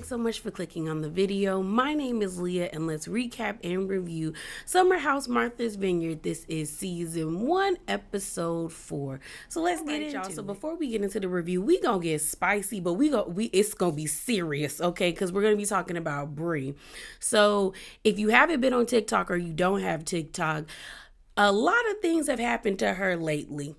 so much for clicking on the video. My name is Leah, and let's recap and review Summer House Martha's Vineyard. This is season 1, episode 4. So let's get into it. So before we get into the review, we gonna get spicy, but it's gonna be serious, okay? Because we're gonna be talking about Bree. So if you haven't been on TikTok or you don't have TikTok, a lot of things have happened to her lately.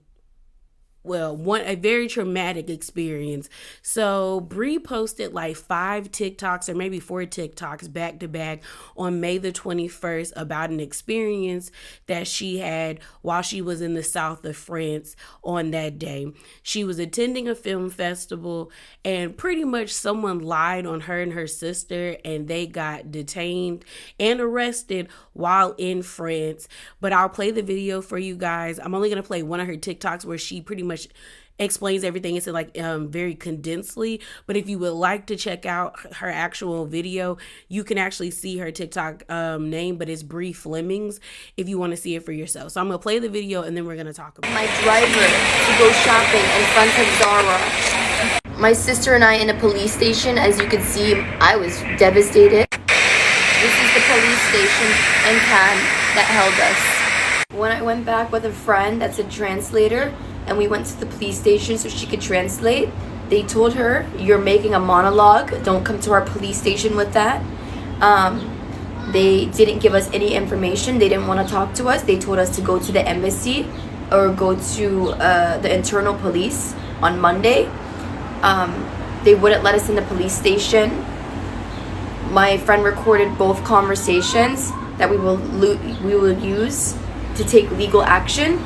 Well, a very traumatic experience. So Bree posted like 5 TikToks or maybe 4 TikToks back to back on May the 21st about an experience that she had while she was in the south of France on that day. She was attending a film festival and pretty much someone lied on her and her sister, and they got detained and arrested while in France. But I'll play the video for you guys. I'm only going to play one of her TikToks where she pretty much explains everything. It's like very condensedly, but if you would like to check out her actual video, you can actually see her TikTok name, but it's Bree Flemings if you want to see it for yourself. So I'm gonna play the video and then we're gonna talk about my driver to go shopping in front of Zara. My sister and I in a police station. As you can see, I was devastated. This is the police station in Cannes that held us. When I went back with a friend that's a translator, and we went to the police station so she could translate, they told her, "You're making a monologue. Don't come to our police station with that." They didn't give us any information. They didn't want to talk to us. They told us to go to the embassy or go to the internal police on Monday. They wouldn't let us in the police station. My friend recorded both conversations that we will use to take legal action.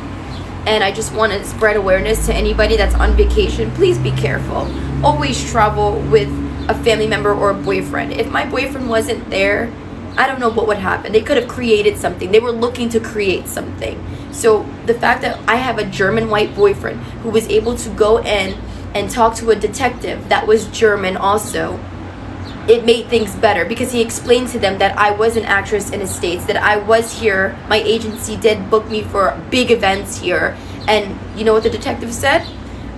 And I just want to spread awareness to anybody that's on vacation. Please be careful. Always travel with a family member or a boyfriend. If my boyfriend wasn't there, I don't know what would happen. They could have created something. They were looking to create something. So the fact that I have a German white boyfriend who was able to go in and talk to a detective that was German also, it made things better because he explained to them that I was an actress in the States, that I was here. My agency did book me for big events here. And you know what the detective said?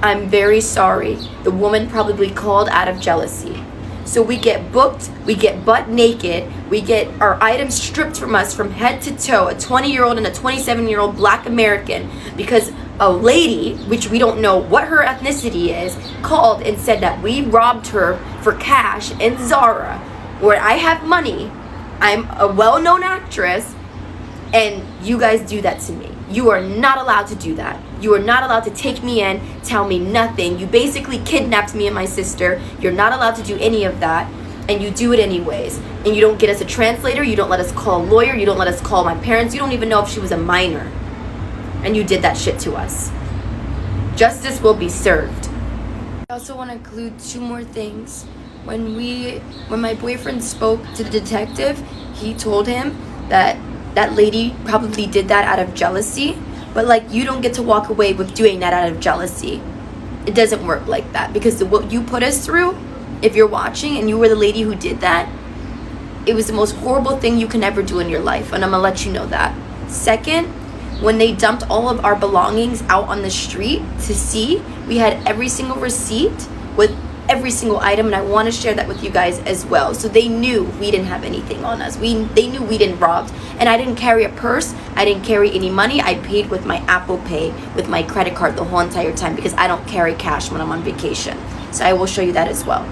"I'm very sorry. The woman probably called out of jealousy." So we get booked, we get butt naked, we get our items stripped from us from head to toe, a 20-year-old and a 27-year-old Black American, because a lady, which we don't know what her ethnicity is, called and said that we robbed her for cash in Zara, where I have money, I'm a well-known actress, and you guys do that to me. You are not allowed to do that. You are not allowed to take me in, tell me nothing. You basically kidnapped me and my sister. You're not allowed to do any of that, and you do it anyways. And you don't get us a translator, you don't let us call a lawyer, you don't let us call my parents, you don't even know if she was a minor. And you did that shit to us. Justice will be served. I also want to include 2 more things. When my boyfriend spoke to the detective, he told him that that lady probably did that out of jealousy, but like, you don't get to walk away with doing that out of jealousy. It doesn't work like that, because what you put us through, if you're watching and you were the lady who did that, it was the most horrible thing you can ever do in your life, and I'm gonna let you know that. Second, when they dumped all of our belongings out on the street to see, we had every single receipt with every single item, and I want to share that with you guys as well. So they knew we didn't have anything on us. They knew we didn't rob, and I didn't carry a purse. I didn't carry any money. I paid with my Apple Pay, with my credit card the whole entire time, because I don't carry cash when I'm on vacation. So I will show you that as well.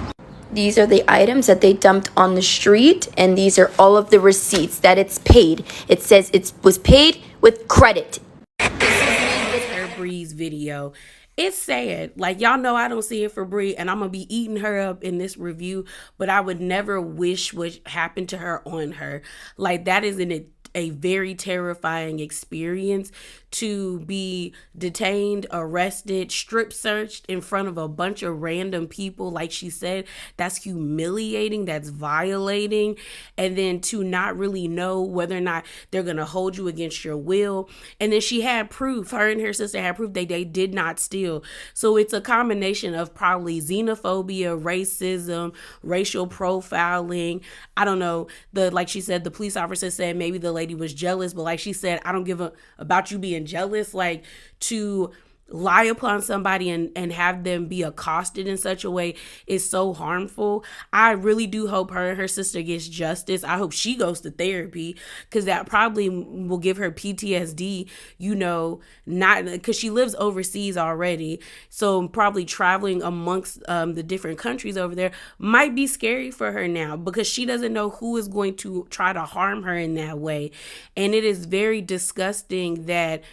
These are the items that they dumped on the street, and these are all of the receipts that it's paid. It says it was paid with credit. This is her Bree's video. It's sad. Like, y'all know I don't see it for Bree, and I'm gonna be eating her up in this review, but I would never wish what happened to her on her. Like, that is a very terrifying experience, to be detained, arrested, strip searched in front of a bunch of random people. Like she said, that's humiliating, that's violating. And then to not really know whether or not they're going to hold you against your will. And then she had proof, her and her sister had proof they did not steal. So it's a combination of probably xenophobia, racism, racial profiling. I don't know. Like she said, the police officer said maybe the lady was jealous, but like she said, I don't give a about you being jealous. Like, to lie upon somebody and have them be accosted in such a way is so harmful. I really do hope her and her sister gets justice. I hope she goes to therapy, because that probably will give her PTSD, not because she lives overseas already. So probably traveling amongst the different countries over there might be scary for her now, because she doesn't know who is going to try to harm her in that way. And it is very disgusting that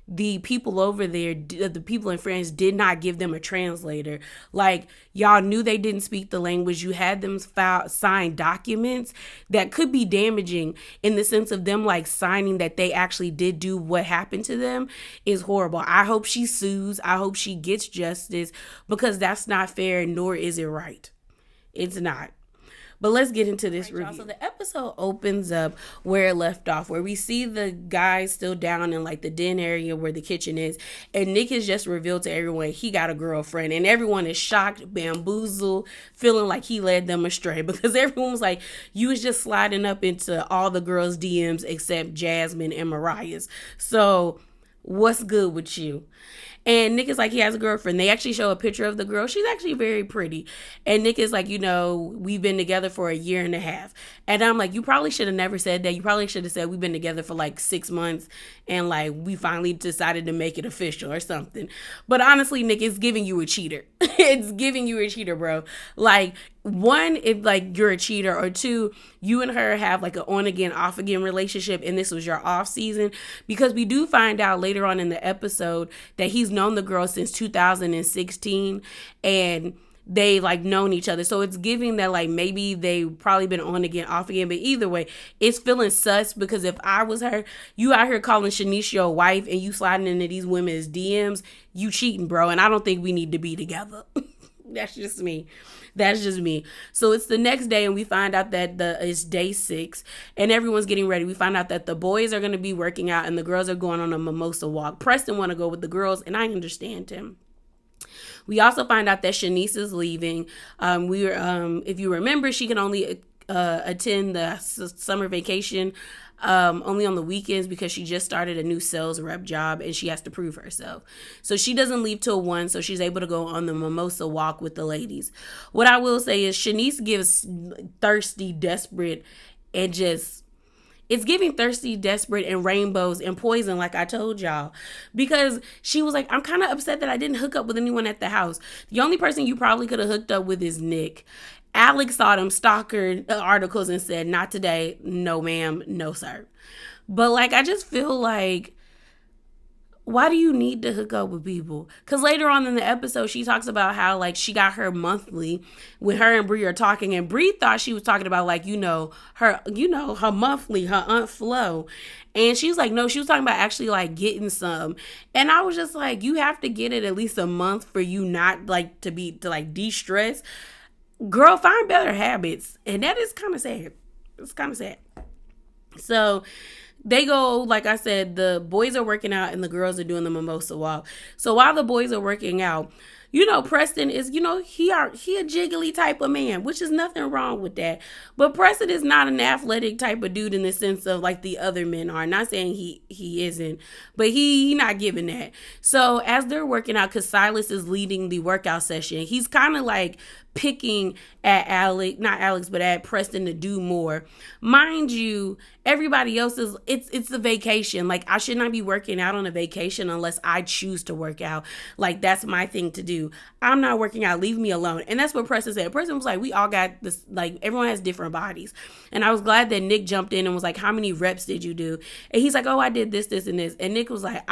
the people over there, the people in France, did not give them a translator. Like, y'all knew they didn't speak the language. You had them sign documents that could be damaging, in the sense of them like signing that they actually did do what happened to them is horrible. I hope she sues. I hope she gets justice, because that's not fair, nor is it right. It's not. But let's get into this review. So the episode opens up where it left off, where we see the guys still down in like the den area where the kitchen is. And Nick has just revealed to everyone he got a girlfriend. And everyone is shocked, bamboozled, feeling like he led them astray. Because everyone was like, you was just sliding up into all the girls' DMs except Jasmine and Mariah's. So what's good with you? And Nick is like, he has a girlfriend. They actually show a picture of the girl. She's actually very pretty. And Nick is like, we've been together for a year and a half. And I'm like, you probably should have never said that. You probably should have said we've been together for like 6 months. And like, we finally decided to make it official or something. But honestly, Nick, it's giving you a cheater. It's giving you a cheater, bro. Like, one, if like you're a cheater, or two, you and her have like an on again, off again relationship, and this was your off season, because we do find out later on in the episode that he's known the girl since 2016, and they like known each other. So it's giving that like maybe they probably been on again, off again. But either way, it's feeling sus, because if I was her, you out here calling Shanice your wife and you sliding into these women's DMs, you cheating, bro. And I don't think we need to be together. That's just me. That's just me. So it's the next day, and we find out that it's day 6, and everyone's getting ready. We find out that the boys are going to be working out, and the girls are going on a mimosa walk. Preston want to go with the girls, and I understand him. We also find out that Shanice is leaving. If you remember, she can only attend the summer vacation only on the weekends, because she just started a new sales rep job and she has to prove herself. So she doesn't leave till 1, so she's able to go on the mimosa walk with the ladies. What I will say is Shanice gives thirsty, desperate, and just, it's giving thirsty, desperate, and rainbows and poison, like I told y'all. Because she was like, I'm kind of upset that I didn't hook up with anyone at the house. The only person you probably could have hooked up with is Nick. Alex saw them stalker articles and said, not today. No, ma'am. No, sir. But like, I just feel like, why do you need to hook up with people? Because later on in the episode, she talks about how like she got her monthly when her and Bree are talking, and Bree thought she was talking about like, her monthly, her Aunt Flo. And she was like, no, she was talking about actually like getting some. And I was just like, you have to get it at least a month for you not like to de-stress. Girl, find better habits. And that is kind of sad. It's kind of sad. So they go, like I said, the boys are working out and the girls are doing the mimosa walk. So while the boys are working out, Preston is, he a jiggly type of man, which is nothing wrong with that. But Preston is not an athletic type of dude in the sense of like the other men are. Not saying he isn't, but he not giving that. So as they're working out, because Silas is leading the workout session, he's kind of like picking at at Preston to do more. Mind you, everybody else is, it's a vacation. Like, I should not be working out on a vacation unless I choose to work out. Like, that's my thing to do. I'm not working out. Leave me alone. And that's what Preston said. Preston was like, we all got this, like, everyone has different bodies. And I was glad that Nick jumped in and was like, how many reps did you do? And he's like, oh, I did this, this, and this. And Nick was like,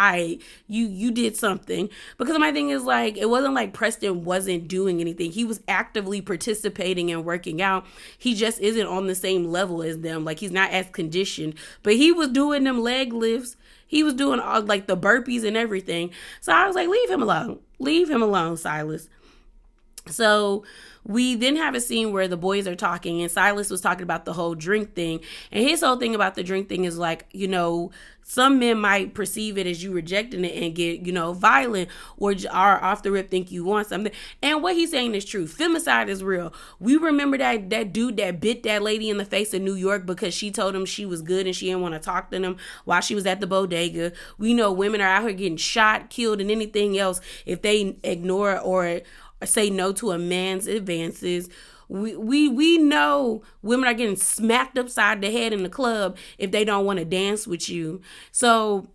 you did something. Because my thing is, like, it wasn't like Preston wasn't doing anything. He was actively participating and working out. He just isn't on the same level as them. Like, he's not as conditioned. But he was doing them leg lifts. He was doing all like the burpees and everything. So I was like, leave him alone. Leave him alone, Silas. So we then have a scene where the boys are talking and Silas was talking about the whole drink thing. And his whole thing about the drink thing is like, some men might perceive it as you rejecting it and get, violent or are off the rip think you want something. And what he's saying is true. Femicide is real. We remember that dude that bit that lady in the face in New York because she told him she was good and she didn't want to talk to him while she was at the bodega. We know women are out here getting shot, killed, and anything else if they ignore or say no to a man's advances. We know women are getting smacked upside the head in the club if they don't want to dance with you. So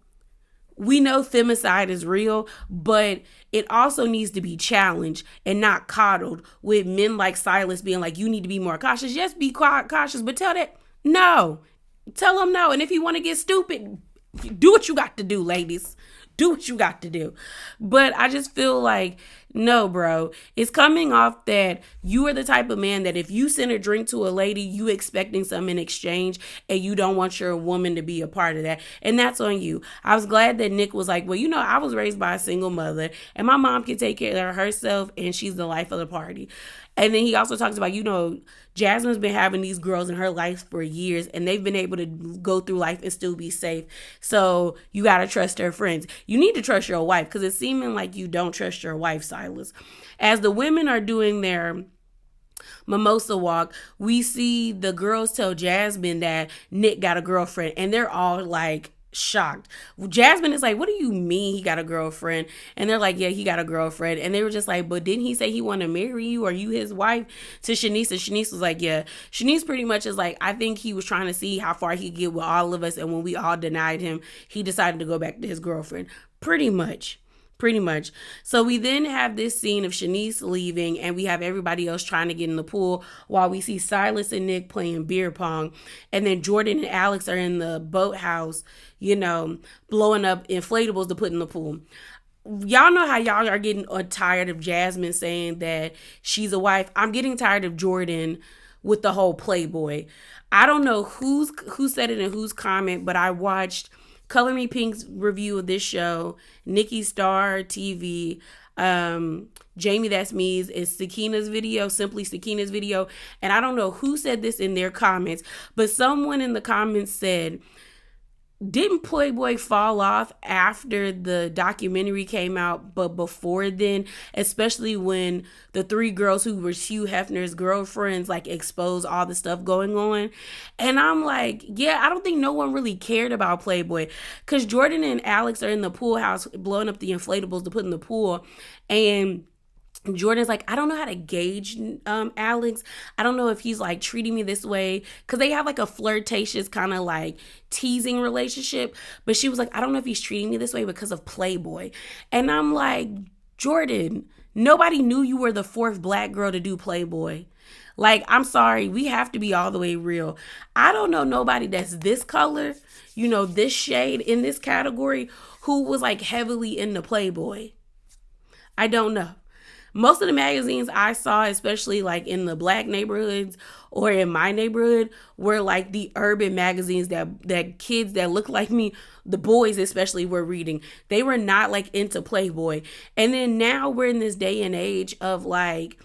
we know femicide is real, but it also needs to be challenged and not coddled with men like Silas being like, you need to be more cautious. Yes, be cautious, but tell them no. And if you want to get stupid, do what you got to do, ladies. Do what you got to do. But I just feel like, no, bro. It's coming off that you are the type of man that if you send a drink to a lady, you expecting something in exchange and you don't want your woman to be a part of that. And that's on you. I was glad that Nick was like, well, I was raised by a single mother and my mom can take care of herself and she's the life of the party. And then he also talks about, Jasmine's been having these girls in her life for years and they've been able to go through life and still be safe. So you got to trust her friends. You need to trust your wife because it's seeming like you don't trust your wife, Silas. As the women are doing their mimosa walk, we see the girls tell Jasmine that Nick got a girlfriend and they're all like, shocked. Jasmine is like, what do you mean he got a girlfriend? And they're like, yeah, he got a girlfriend. And they were just like, but didn't he say he want to marry you? Are you his wife? To Shanice, and Shanice was like, yeah. Shanice pretty much is like, I think he was trying to see how far he could get with all of us, and when we all denied him, he decided to go back to his girlfriend. Pretty much. So we then have this scene of Shanice leaving and we have everybody else trying to get in the pool while we see Silas and Nick playing beer pong. And then Jordan and Alex are in the boathouse, blowing up inflatables to put in the pool. Y'all know how y'all are getting tired of Jasmine saying that she's a wife. I'm getting tired of Jordan with the whole Playboy. I don't know who said it in whose comment, but I watched Color Me Pink's review of this show, Nikki Star TV, Jamie That's Me's is Sakina's video, Simply Sakina's video. And I don't know who said this in their comments, but someone in the comments said, didn't Playboy fall off after the documentary came out, but before then, especially when the three girls who were Hugh Hefner's girlfriends like exposed all the stuff going on? And I'm like, yeah, I don't think no one really cared about Playboy because Jordan and Alex are in the pool house blowing up the inflatables to put in the pool, and Jordan's like, I don't know how to gauge Alex. I don't know if he's like treating me this way because they have like a flirtatious kind of like teasing relationship. But she was like, I don't know if he's treating me this way because of Playboy. And I'm like, Jordan, nobody knew you were the fourth black girl to do Playboy. Like, I'm sorry, we have to be all the way real. I don't know nobody that's this color, this shade in this category who was like heavily into Playboy. I don't know. Most of the magazines I saw, especially like in the black neighborhoods or in my neighborhood, were like the urban magazines that kids that look like me, the boys especially, were reading. They were not like into Playboy. And then now we're in this day and age of like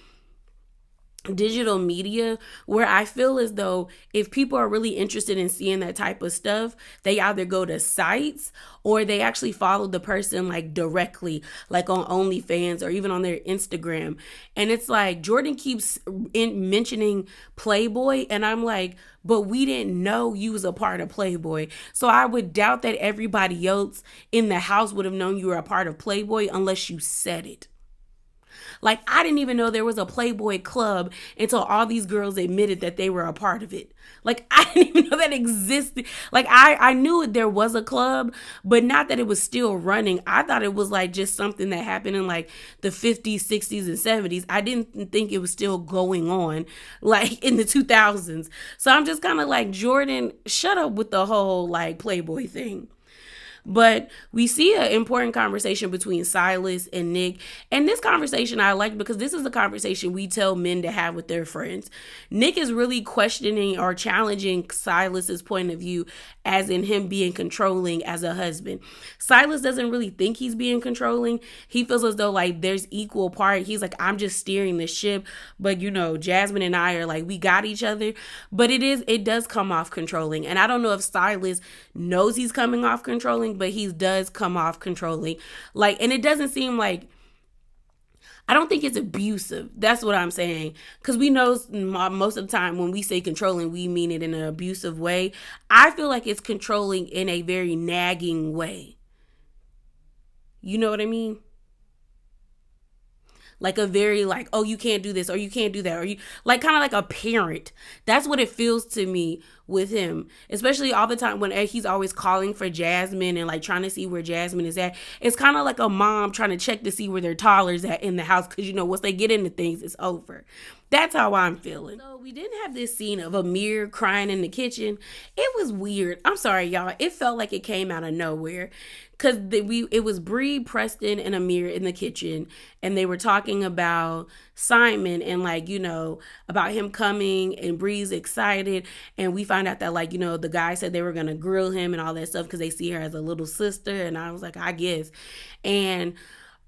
digital media where I feel as though if people are really interested in seeing that type of stuff, they either go to sites or they actually follow the person like directly, like on OnlyFans or even on their Instagram. And it's like Jordan keeps mentioning Playboy and I'm like, but we didn't know you was a part of Playboy. So I would doubt that everybody else in the house would have known you were a part of Playboy unless you said it. Like, I didn't even know there was a Playboy club until all these girls admitted that they were a part of it. Like, I didn't even know that existed. Like, I knew there was a club, but not that it was still running. I thought it was like just something that happened in like the 50s, 60s, and 70s. I didn't think it was still going on like in the 2000s. So I'm just kind of like, Jordan, shut up with the whole like Playboy thing. But we see an important conversation between Silas and Nick. And this conversation I like because this is the conversation we tell men to have with their friends. Nick is really questioning or challenging Silas's point of view, as in him being controlling as a husband. Silas doesn't really think he's being controlling. He feels as though like there's equal part. He's like, I'm just steering the ship, but you know, Jasmine and I are like, we got each other. But it does come off controlling. And I don't know if Silas knows he's coming off controlling, but he does come off controlling. Like, and it doesn't seem like, I don't think it's abusive. That's what I'm saying. Because we know most of the time when we say controlling, we mean it in an abusive way. I feel like it's controlling in a very nagging way. You know what I mean? Like a very like, oh, you can't do this or you can't do that. Or you like kind of like a parent. That's what it feels to me with him. Especially all the time when he's always calling for Jasmine and like trying to see where Jasmine is at. It's kind of like a mom trying to check to see where their toddler's at in the house. Because, you know, once they get into things, it's over. That's how I'm feeling. So we didn't have this scene of Amir crying in the kitchen. It was weird. I'm sorry, y'all. It felt like it came out of nowhere. Because it was Bree, Preston, and Amir in the kitchen. And they were talking about Simon and like, you know, about him coming, and Bree's excited. And we find out that like, you know, the guy said they were going to grill him and all that stuff because they see her as a little sister. And I was like, I guess. And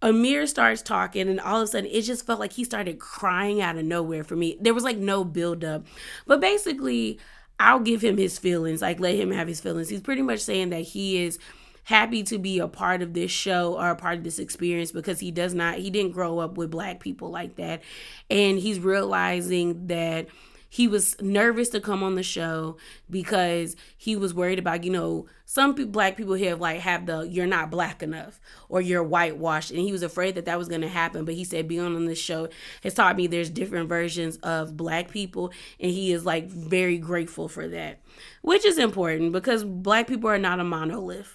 Amir starts talking, and all of a sudden it just felt like he started crying out of nowhere for me. There was like no buildup. But basically, I'll give him his feelings, like let him have his feelings. He's pretty much saying that he is happy to be a part of this show or a part of this experience because he didn't grow up with Black people like that. And he's realizing that he was nervous to come on the show because he was worried about, you know, some Black people have you're not Black enough or you're whitewashed. And he was afraid that was going to happen. But he said being on this show has taught me there's different versions of Black people. And he is like very grateful for that, which is important because Black people are not a monolith.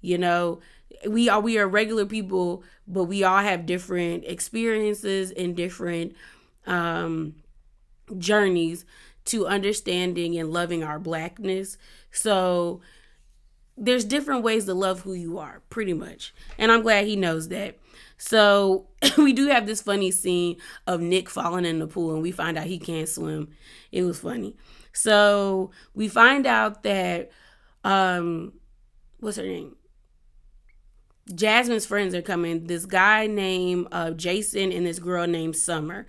You know, we are regular people, but we all have different experiences and different journeys to understanding and loving our Blackness. So there's different ways to love who you are, pretty much. And I'm glad he knows that. So we do have this funny scene of Nick falling in the pool and we find out he can't swim. It was funny. So we find out that, what's her name? Jasmine's friends are coming. This guy named Jason and this girl named Summer.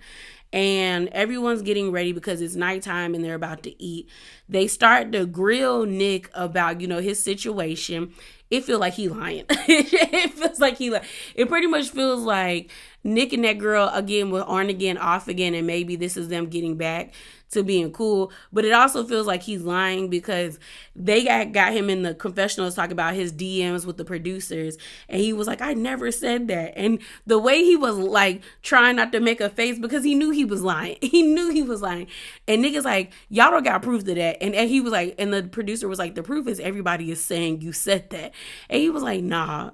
And everyone's getting ready because it's nighttime and they're about to eat. They start to grill Nick about, you know, his situation. It feels like he lying. It feels like it pretty much feels like Nick and that girl again were on again, off again, and maybe this is them getting back to being cool. But it also feels like he's lying because they got him in the confessionals talking about his DMs with the producers, and he was like, I never said that. And the way he was like trying not to make a face because he knew he was lying. He knew he was lying. And Nick is like, y'all don't got proof of that. And he was like, and the producer was like, the proof is everybody is saying you said that. And he was like, nah,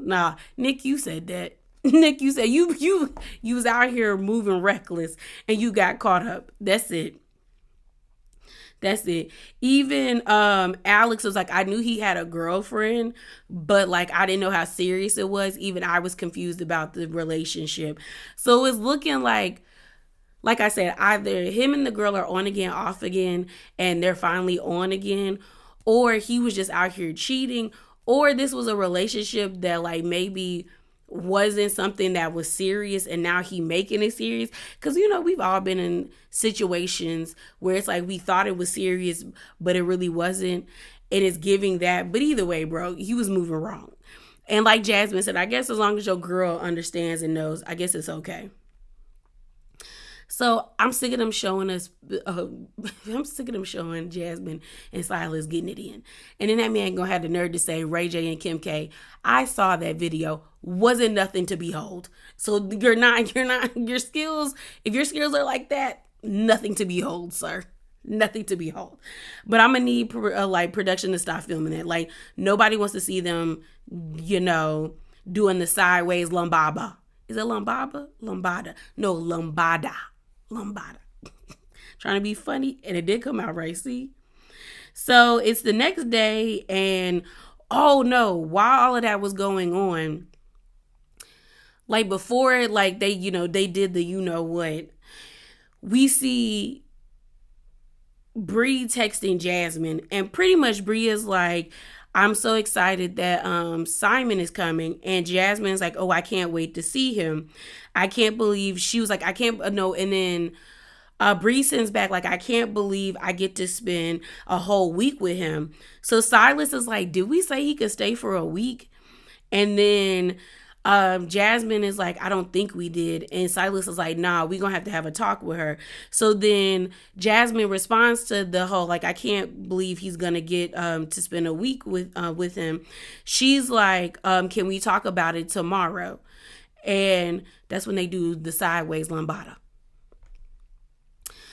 Nick, you said that. Nick, you said you was out here moving reckless and you got caught up. That's it. Even Alex was like, I knew he had a girlfriend, but like I didn't know how serious it was. Even I was confused about the relationship. So it's looking like I said, either him and the girl are on again, off again, and they're finally on again, or he was just out here cheating, or this was a relationship that like maybe wasn't something that was serious and now he making it serious. Because, you know, we've all been in situations where it's like we thought it was serious, but it really wasn't. And it's giving that. But either way, bro, he was moving wrong. And like Jasmine said, I guess as long as your girl understands and knows, I guess it's okay. So I'm sick of them showing Jasmine and Silas getting it in. And then that man gonna have the nerve to say Ray J and Kim K, I saw that video, wasn't nothing to behold. So your skills, if your skills are like that, nothing to behold, sir. Nothing to behold. But I'm gonna need production to stop filming it. Like nobody wants to see them, you know, doing the sideways lambada. Is it lambada? Lambada. No, lambada. Trying to be funny, and it did come out right, see? So it's the next day, and Oh no, while all of that was going on, like before, like they, they did the what, we see Bree texting Jasmine, and pretty much Bree is like, I'm so excited that Simon is coming, and Jasmine's like, oh, I can't wait to see him. I can't believe, she was like, I can't no, and then Bree sends back like, I can't believe I get to spend a whole week with him. So Silas is like, did we say he could stay for a week? And then Jasmine is like, I don't think we did. And Silas is like, nah, we gonna have to have a talk with her. So then Jasmine responds to the whole, like, I can't believe he's gonna get to spend a week with him. She's like, can we talk about it tomorrow? And that's when they do the sideways lambada.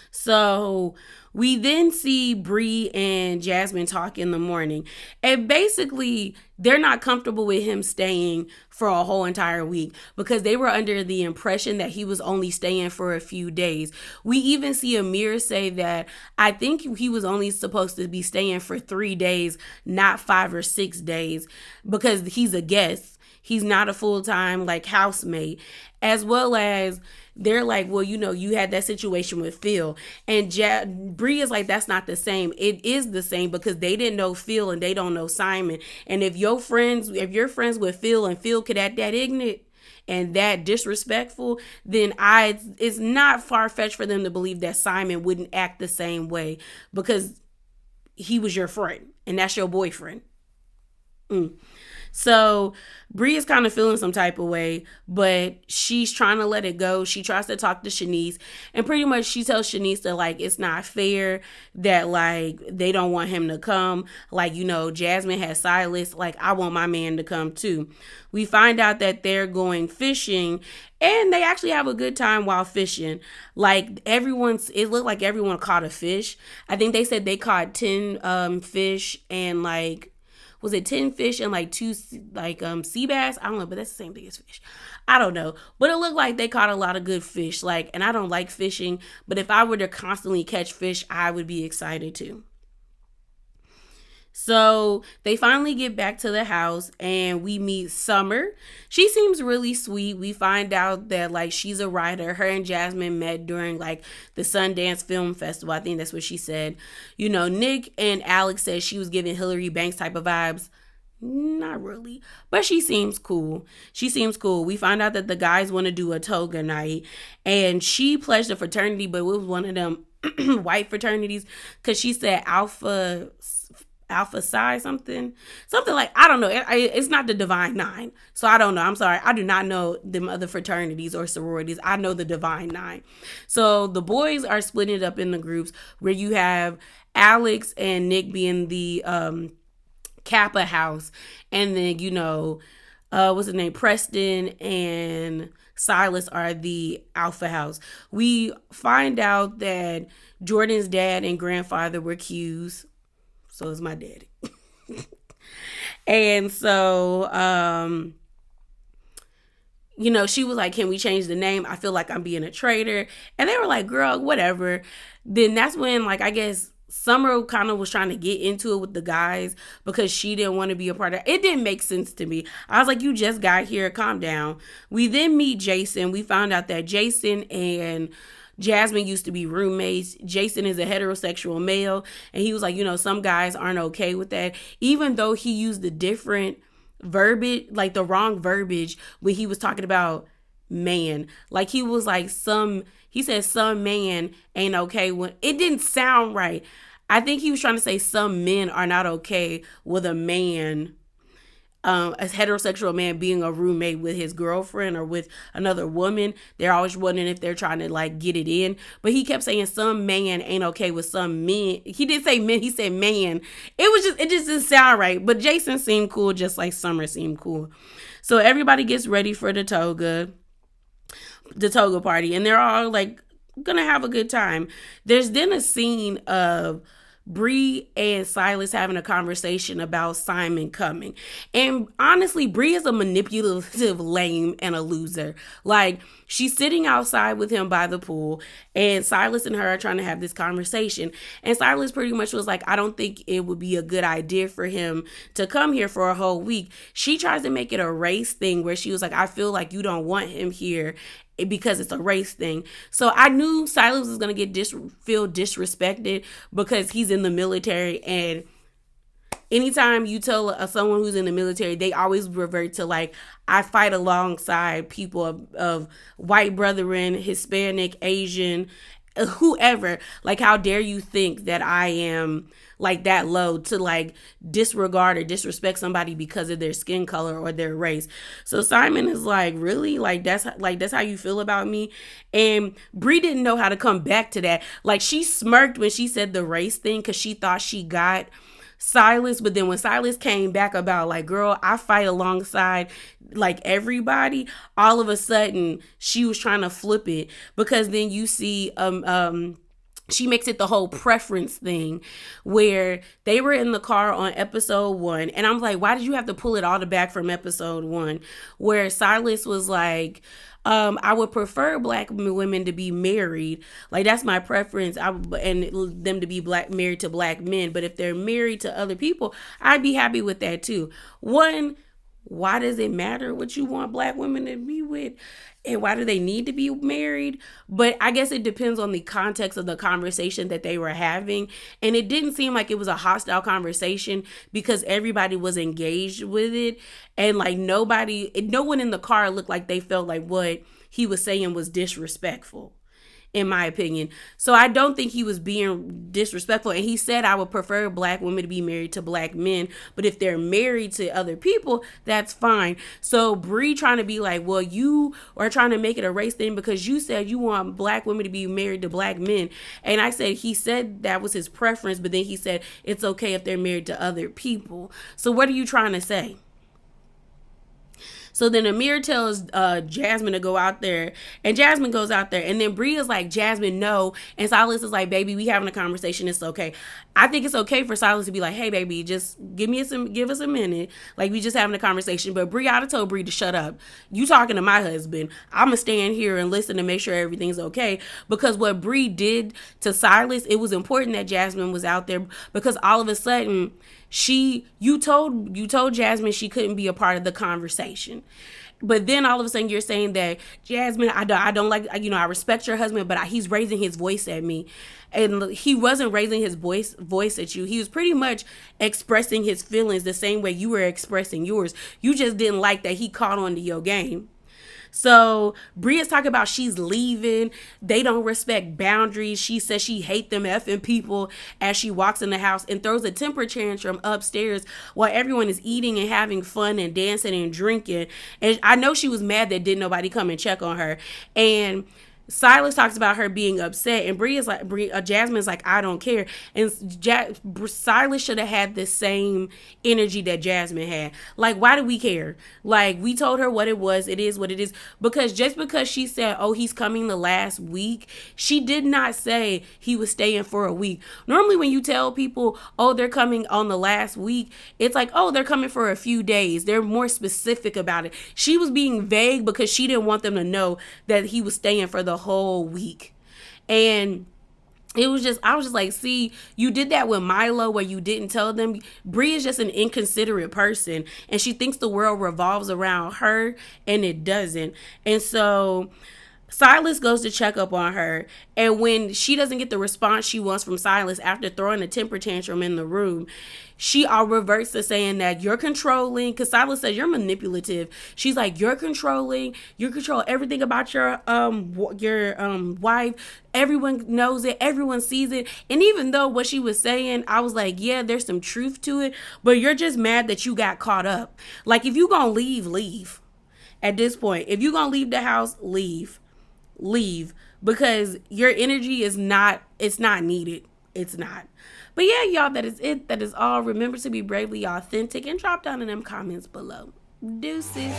So we then see Bree and Jasmine talk in the morning. And basically, they're not comfortable with him staying for a whole entire week because they were under the impression that he was only staying for a few days. We even see Amir say that I think he was only supposed to be staying for 3 days, not 5 or 6 days, because he's a guest. He's not a full-time like housemate, as well as they're like, well, you had that situation with Phil. And Bree is like, that's not the same. It is the same because they didn't know Phil and they don't know Simon. And if you're friends with Phil and Phil could act that ignorant and that disrespectful, then it's not far-fetched for them to believe that Simon wouldn't act the same way because he was your friend and that's your boyfriend. So Bree is kind of feeling some type of way, but she's trying to let it go. She tries to talk to Shanice, and pretty much she tells Shanice that like it's not fair that like they don't want him to come. Like, Jasmine has Silas. Like, I want my man to come too. We find out that they're going fishing, and they actually have a good time while fishing. Like it looked like everyone caught a fish. I think they said they caught 10 fish and like, was it 10 fish and like 2 like sea bass? I don't know, but that's the same thing as fish. I don't know. But it looked like they caught a lot of good fish. Like, and I don't like fishing, but if I were to constantly catch fish, I would be excited too. So they finally get back to the house and we meet Summer. She seems really sweet. We find out that like she's a writer. Her and Jasmine met during like the Sundance Film Festival. I think that's what she said. Nick and Alex said she was giving Hillary Banks type of vibes. Not really, but she seems cool. We find out that the guys want to do a toga night and she pledged a fraternity, but it was one of them white fraternities because she said Alpha Psi something like, I don't know. It's not the Divine Nine. So I don't know. I'm sorry. I do not know them other fraternities or sororities. I know the Divine Nine. So the boys are splitting up in the groups where you have Alex and Nick being the Kappa house. And then, what's his name? Preston and Silas are the Alpha house. We find out that Jordan's dad and grandfather were Q's. So is my daddy. And so, she was like, can we change the name? I feel like I'm being a traitor. And they were like, girl, whatever. Then that's when, like, I guess Summer kind of was trying to get into it with the guys because she didn't want to be a part of it. It didn't make sense to me. I was like, you just got here. Calm down. We then meet Jason. We found out that Jason and Jasmine used to be roommates. Jason is a heterosexual male. And he was like, some guys aren't okay with that. Even though he used the different verbiage, like the wrong verbiage when he was talking about man. Like he was like he said some man ain't okay when it didn't sound right. I think he was trying to say some men are not okay with a man, a heterosexual man being a roommate with his girlfriend or with another woman. They're always wondering if they're trying to like get it in. But he kept saying some man ain't okay with some men. He didn't say men, he said man. It just didn't sound right. But Jason seemed cool just like Summer seemed cool. So everybody gets ready for the toga party, and they're all like gonna have a good time. There's then a scene of Bree and Silas having a conversation about Simon coming. And honestly, Bree is a manipulative lame and a loser. Like, she's sitting outside with him by the pool, and Silas and her are trying to have this conversation. And Silas pretty much was like, I don't think it would be a good idea for him to come here for a whole week. She tries to make it a race thing where she was like, I feel like you don't want him here because it's a race thing. So I knew Silas was going to feel disrespected because he's in the military, and anytime you tell someone who's in the military, they always revert to like, I fight alongside people of white brethren, Hispanic, Asian, whoever. Like, how dare you think that I am like that low to like disregard or disrespect somebody because of their skin color or their race. So Simon is like, really? Like that's how you feel about me? And Bree didn't know how to come back to that. Like, she smirked when she said the race thing because she thought she got Silas, but then when Silas came back about like, girl, I fight alongside like everybody, all of a sudden she was trying to flip it, because then you see she makes it the whole preference thing where they were in the car on episode 1. And I'm like, why did you have to pull it all back from episode 1? Where Silas was like, I would prefer black women to be married. Like, that's my preference. And them to be married to black men. But if they're married to other people, I'd be happy with that too. One, why does it matter what you want black women to be with? And why do they need to be married? But I guess it depends on the context of the conversation that they were having. And it didn't seem like it was a hostile conversation because everybody was engaged with it. And like no one in the car looked like they felt like what he was saying was disrespectful, in my opinion. So I don't think he was being disrespectful. And he said, I would prefer black women to be married to black men, but if they're married to other people, that's fine. So Bree trying to be like, well, you are trying to make it a race thing because you said you want black women to be married to black men. And I said, he said that was his preference, but then he said it's okay if they're married to other people. So what are you trying to say? So then Amir tells Jasmine to go out there, and Jasmine goes out there, and then Bree is like, Jasmine, no. And Silas is like, baby, we having a conversation. It's okay. I think it's okay for Silas to be like, hey, baby, just give us a minute. Like, we just having a conversation. But Bree, I'd have told Bree to shut up. You talking to my husband. I'm going to stand here and listen to make sure everything's okay. Because what Bree did to Silas, it was important that Jasmine was out there, because all of a sudden, you told Jasmine she couldn't be a part of the conversation. But then all of a sudden you're saying that, Jasmine, I don't like, I respect your husband, but he's raising his voice at me. And he wasn't raising his voice at you. He was pretty much expressing his feelings the same way you were expressing yours. You just didn't like that he caught on to your game. So Bria is talking about she's leaving. They don't respect boundaries. She says she hates them effing people as she walks in the house and throws a temper tantrum upstairs while everyone is eating and having fun and dancing and drinking. And I know she was mad that didn't nobody come and check on her. And Silas talks about her being upset, and Jasmine's like, I don't care. And Silas should have had the same energy that Jasmine had. Like, why do we care? Like, we told her what it was. It is what it is. Because just because she said, oh, he's coming the last week, she did not say he was staying for a week. Normally when you tell people, oh, they're coming on the last week, it's like, oh, they're coming for a few days. They're more specific about it. She was being vague because she didn't want them to know that he was staying for the whole week. And I was just like, see, you did that with Milo where you didn't tell them. Bree is just an inconsiderate person, and she thinks the world revolves around her, and it doesn't. And so Silas goes to check up on her, and when she doesn't get the response she wants from Silas after throwing a temper tantrum in the room, she reverts to saying that you're controlling, because Silas says you're manipulative. She's like, you're controlling, you control everything about your wife. Everyone knows it, everyone sees it. And even though what she was saying, I was like, yeah, there's some truth to it, but you're just mad that you got caught up. Like, if you gonna leave at this point. If you gonna leave the house, leave, because your energy is not needed. It's not. But yeah, y'all, that is it. That is all. Remember to be bravely authentic and drop down in them comments below. Deuces.